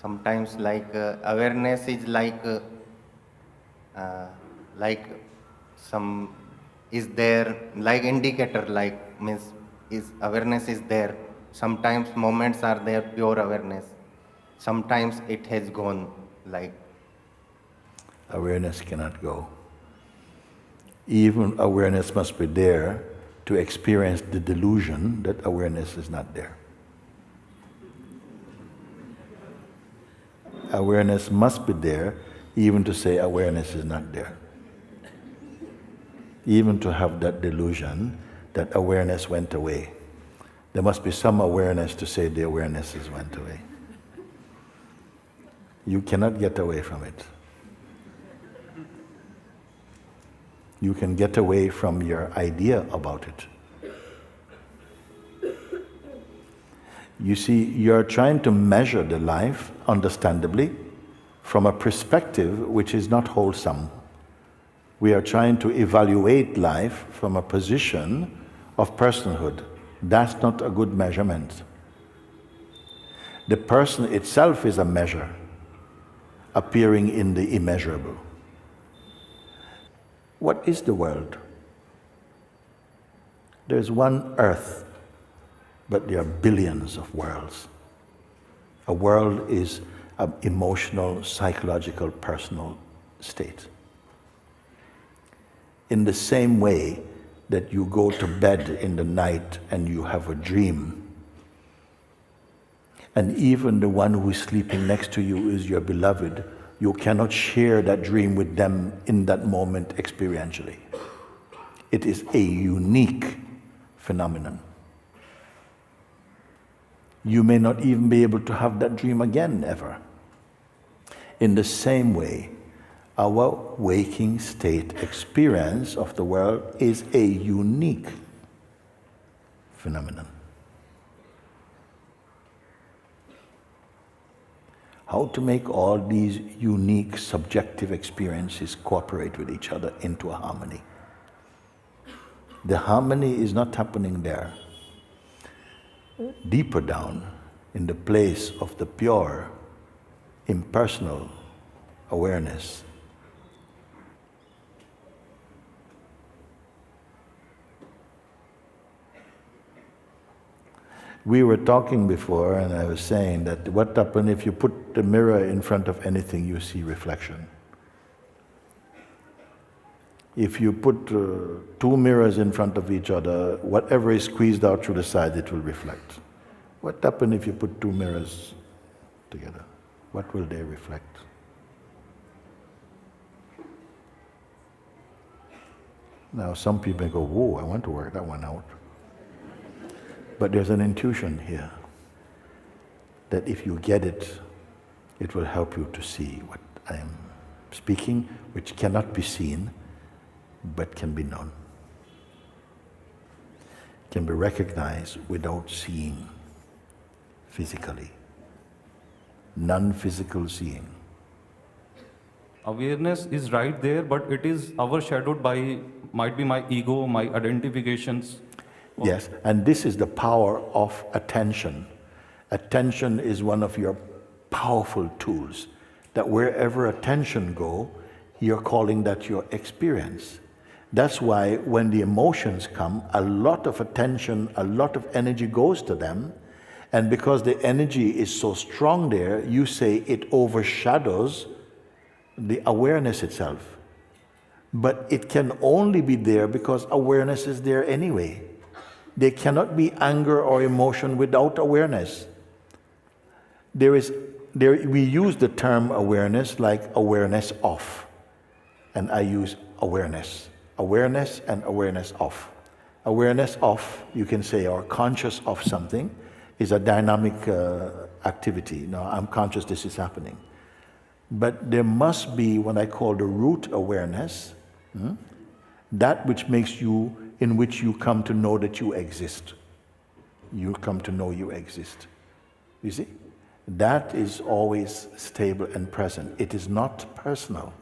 sometimes awareness is like some is there, like indicator, like means is awareness is there. Sometimes moments are there, pure awareness. Sometimes it has gone, like. Awareness cannot go. Even awareness must be there to experience the delusion that awareness is not there. Awareness must be there even to say awareness is not there. Even to have that delusion that awareness went away. There must be some awareness to say the awareness has went away. You cannot get away from it. You can get away from your idea about it. You see, you're trying to measure the life, understandably, from a perspective which is not wholesome. We are trying to evaluate life from a position of personhood. That's not a good measurement. The person itself is a measure, appearing in the immeasurable. What is the world? There's one earth, but there are billions of worlds. A world is an emotional, psychological, personal state. In the same way that you go to bed in the night and you have a dream, and even the one who is sleeping next to you is your beloved, you cannot share that dream with them in that moment experientially. It is a unique phenomenon. You may not even be able to have that dream again, ever. In the same way, our waking state experience of the world is a unique phenomenon. How to make all these unique subjective experiences cooperate with each other into a harmony. The harmony is not happening there. Deeper down, in the place of the pure, impersonal awareness. We were talking before, and I was saying that what happens if you put the mirror in front of anything, you see reflection. If you put two mirrors in front of each other, whatever is squeezed out through the side, it will reflect. What happens if you put two mirrors together? What will they reflect? Now some people go, whoa, I want to work that one out. But there's an intuition here that if you get it, it will help you to see what I am speaking, which cannot be seen, but can be known. Can be recognized without seeing physically. Non-physical seeing. Awareness is right there, but it is overshadowed by, might be my ego, my identifications. Yes, and this is the power of attention. Attention is one of your powerful tools, that wherever attention goes, you're calling that your experience. That's why when the emotions come, a lot of attention, a lot of energy goes to them, and because the energy is so strong there, you say it overshadows the awareness itself. But it can only be there because awareness is there anyway. There cannot be anger or emotion without awareness. We use the term awareness like awareness of. And I use awareness. Awareness and awareness of. Awareness of, you can say, or conscious of something, is a dynamic activity. Now, I'm conscious this is happening. But there must be what I call the root awareness, that which makes you, in which you come to know that you exist. You come to know you exist. You see? That is always stable and present. It is not personal.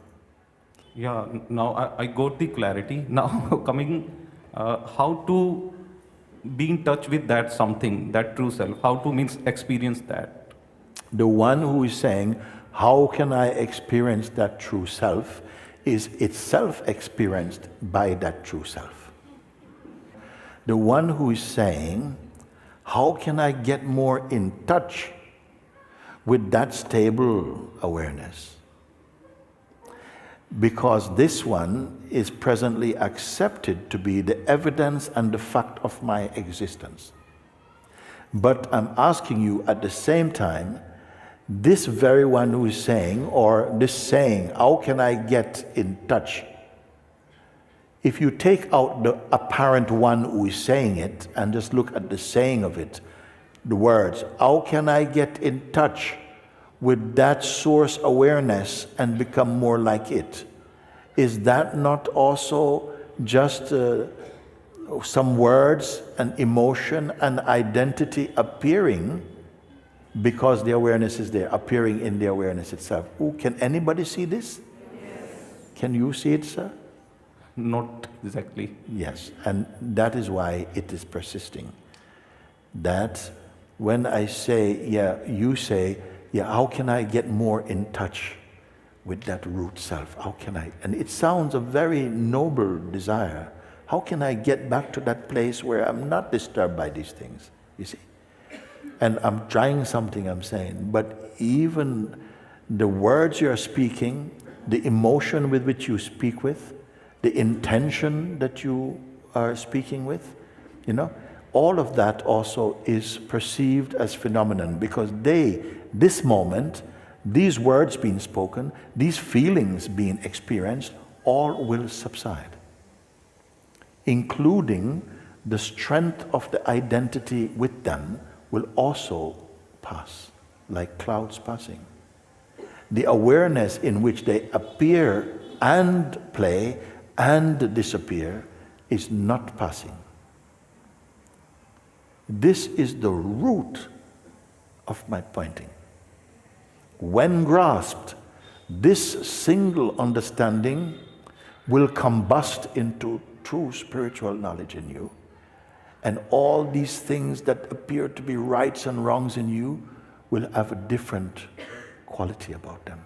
Yeah, now I got the clarity. Now coming, how to be in touch with that something, that true self, how to means experience that. The one who is saying, how can I experience that true self, is itself experienced by that true self. The one who is saying, how can I get more in touch with that stable awareness? Because this one is presently accepted to be the evidence and the fact of my existence. But I'm asking you at the same time, this very one who is saying, or this saying, how can I get in touch? If you take out the apparent one who is saying it and just look at the saying of it, the words, how can I get in touch with that source awareness and become more like it? Is that not also just some words and emotion and identity appearing because the awareness is there, appearing in the awareness itself? Ooh, can anybody see this? Yes. Can you see it, sir? Not exactly. Yes, and that is why it is persisting. That when I say, yeah, you say, yeah, how can I get more in touch with that root self? How can I? And it sounds a very noble desire. How can I get back to that place where I'm not disturbed by these things? You see? And I'm trying something, I'm saying, but even the words you're speaking, the emotion with which you speak with, the intention that you are speaking with, all of that also is perceived as phenomenon, because this moment, these words being spoken, these feelings being experienced, all will subside, including the strength of the identity with them will also pass, like clouds passing. The awareness in which they appear and play and disappear is not passing. This is the root of my pointing. When grasped, this single understanding will combust into true spiritual knowledge in you. And all these things that appear to be rights and wrongs in you will have a different quality about them.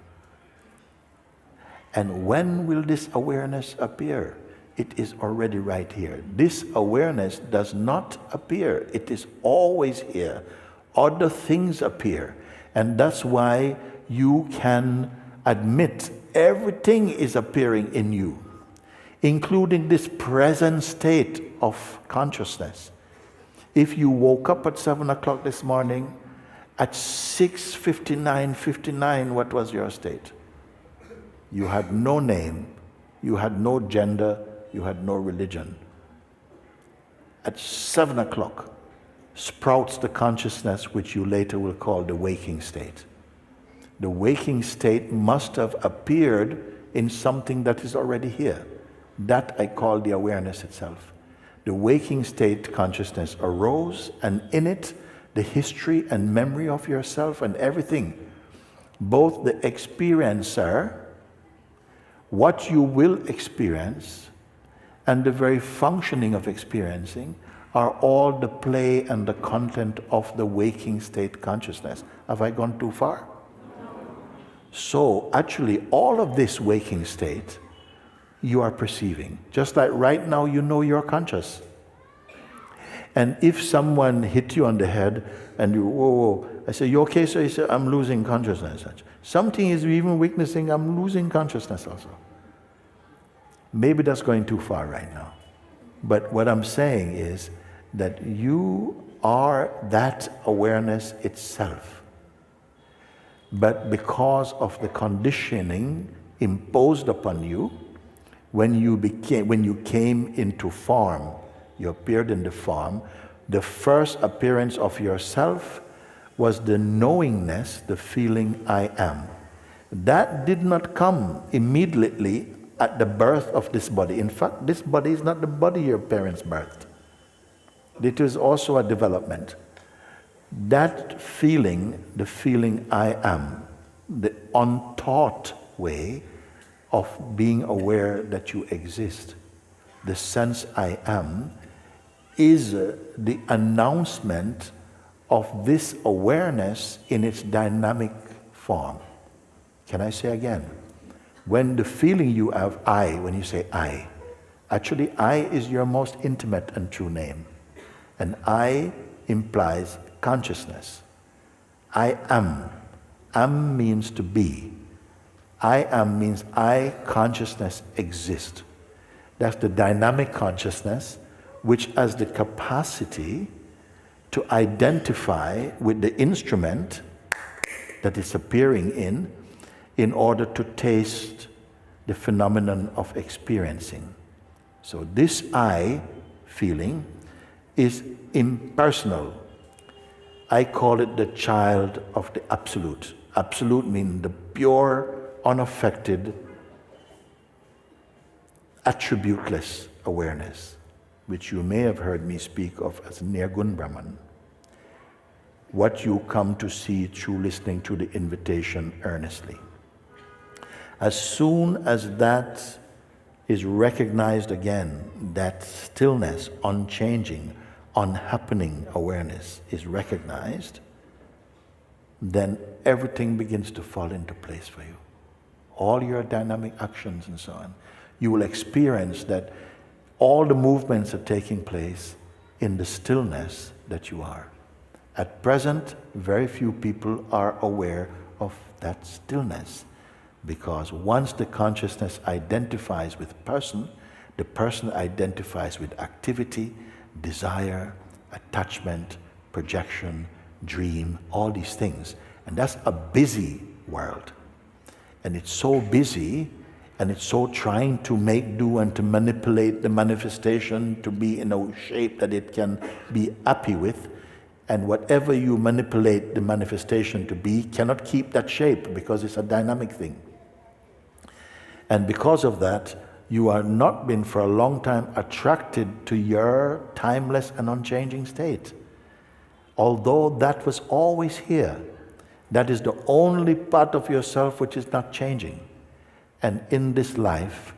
And when will this awareness appear? It is already right here. This awareness does not appear. It is always here. Other things appear. And that's why you can admit everything is appearing in you, including this present state of consciousness. If you woke up at 7 o'clock this morning, at 6:59, what was your state? You had no name, you had no gender, you had no religion. At 7 o'clock sprouts the consciousness which you later will call the waking state. The waking state must have appeared in something that is already here. That I call the awareness itself. The waking state consciousness arose, and in it, the history and memory of yourself and everything, both the experiencer, what you will experience, and the very functioning of experiencing are all the play and the content of the waking state consciousness. Have I gone too far? So actually all of this waking state you are perceiving. Just like right now you know you're conscious. And if someone hit you on the head and you, whoa, I say, you okay? So you say, I'm losing consciousness. Something is even witnessing, I'm losing consciousness also. Maybe that's going too far right now. But what I'm saying is that you are that awareness itself. But because of the conditioning imposed upon you, when you came into form, you appeared in the form, the first appearance of yourself was the knowingness, the feeling I am. That did not come immediately at the birth of this body. In fact, this body is not the body your parents birthed. It is also a development. That feeling, the feeling I am, the untaught way of being aware that you exist, the sense I am, is the announcement of this awareness in its dynamic form. Can I say again? When the feeling you have, I, when you say I, actually I is your most intimate and true name. And I implies consciousness. I am. Am means to be. I am means I, consciousness, exist. That's the dynamic consciousness which has the capacity to identify with the instrument that it's appearing in order to taste the phenomenon of experiencing. So this I feeling is impersonal. I call it the child of the absolute. Absolute means the pure, unaffected, attributeless awareness, which you may have heard me speak of as Nirgun Brahman. What you come to see through listening to the invitation earnestly. As soon as that is recognized again, that stillness, unchanging, unhappening awareness is recognized, then everything begins to fall into place for you. All your dynamic actions and so on. You will experience that all the movements are taking place in the stillness that you are. At present, very few people are aware of that stillness, because once the consciousness identifies with person, the person identifies with activity, desire, attachment, projection, dream, all these things. And that's a busy world. And it's so busy, and it's so trying to make do and to manipulate the manifestation to be in a shape that it can be happy with. And whatever you manipulate the manifestation to be cannot keep that shape, because it's a dynamic thing. And because of that, you are not been for a long time attracted to your timeless and unchanging state. Although that was always here, that is the only part of yourself which is not changing. And in this life,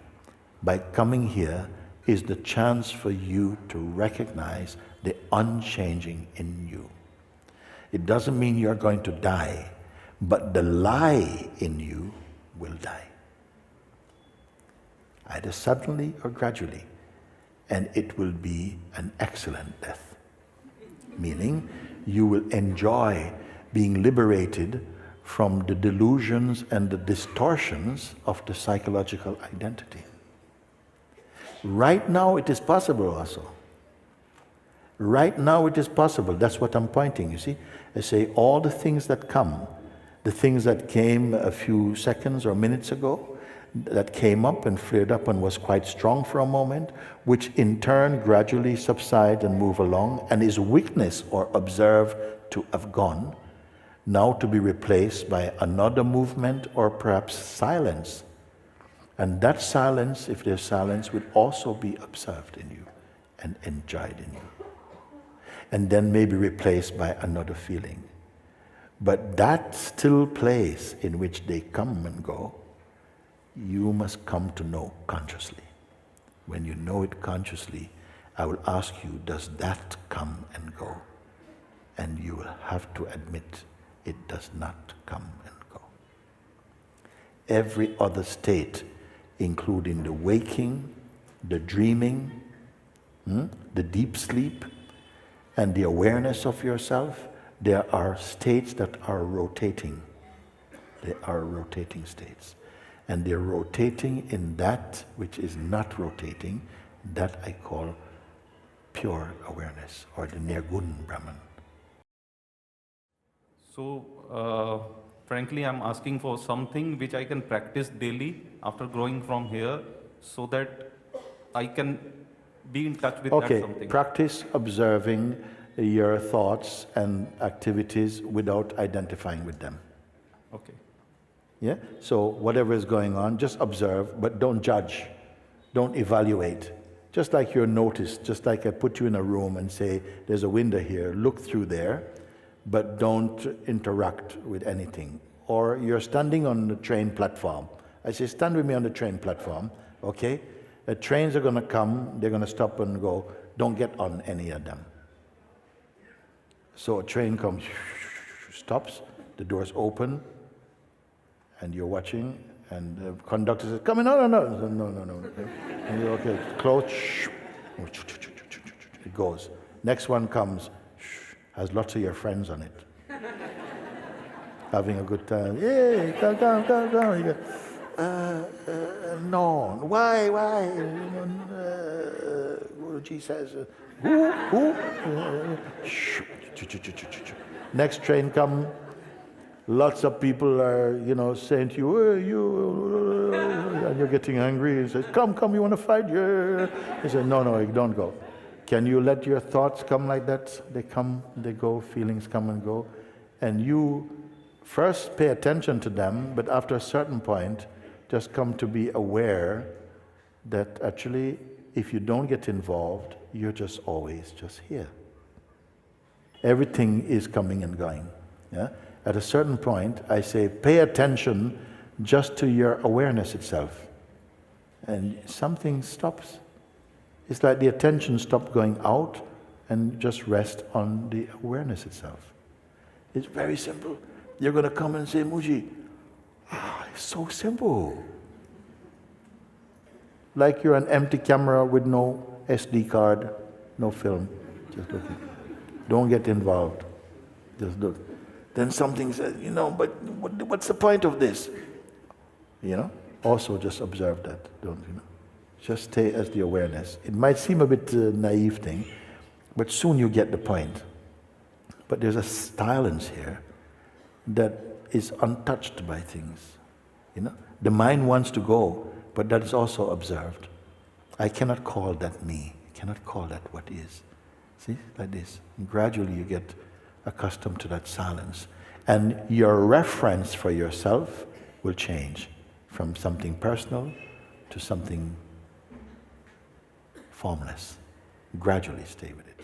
by coming here, is the chance for you to recognize the unchanging in you. It doesn't mean you're going to die, but the lie in you will die. Either suddenly or gradually. And it will be an excellent death. Meaning, you will enjoy being liberated from the delusions and the distortions of the psychological identity. Right now it is possible also. Right now it is possible. That's what I'm pointing, you see. I say all the things that come, the things that came a few seconds or minutes ago, that came up and flared up and was quite strong for a moment, which in turn gradually subside and move along and is witnessed or observed to have gone, now to be replaced by another movement or perhaps silence. And that silence, if there's silence, will also be observed in you and enjoyed in you. And then maybe replaced by another feeling. But that still place in which they come and go, you must come to know consciously. When you know it consciously, I will ask you, does that come and go? And you will have to admit it does not come and go. Every other state, including the waking, the dreaming, the deep sleep, and the awareness of yourself, there are states that are rotating. They are rotating states. And they're rotating in that which is not rotating, that I call pure awareness, or the Nirgun Brahman. So, frankly, I'm asking for something which I can practice daily after growing from here, so that I can be in touch with that something. Okay, practice observing your thoughts and activities without identifying with them. Okay. Yeah? So whatever is going on, just observe, but don't judge. Don't evaluate. Just like you're noticed, just like I put you in a room and say, there's a window here, look through there, but don't interact with anything. Or you're standing on the train platform. I say, stand with me on the train platform, okay? The trains are gonna come, they're gonna stop and go. Don't get on any of them. So a train comes, stops, the doors open, and you're watching, and the conductor says, "Come in, no. And you're okay, close, it goes. Next one comes, has lots of your friends on it. Having a good time. Yay, come. You go, no, why? Mooji says, who? Next train come, lots of people are, saying to you, and you're getting angry. He says, come, you want to fight? Yeah. He says, no, you don't go. Can you let your thoughts come like that? They come, they go, feelings come and go. And you first pay attention to them, but after a certain point, just come to be aware that actually, if you don't get involved, you're just always just here. Everything is coming and going. Yeah? At a certain point, I say, pay attention just to your awareness itself. And something stops. It's like the attention stopped going out and just rest on the awareness itself. It's very simple. You're going to come and say, Mooji, it's so simple. Like you're an empty camera with no SD card, no film. Just looking. Don't get involved. Just look. Then something says, but what's the point of this? Also just observe that, don't you know? Just stay as the awareness. It might seem a bit naive thing, but soon you get the point. But there's a silence here that is untouched by things. The mind wants to go, but that is also observed. I cannot call that me. I cannot call that what is. See, like this. And gradually you get accustomed to that silence. And your reference for yourself will change from something personal to something formless. Gradually stay with it.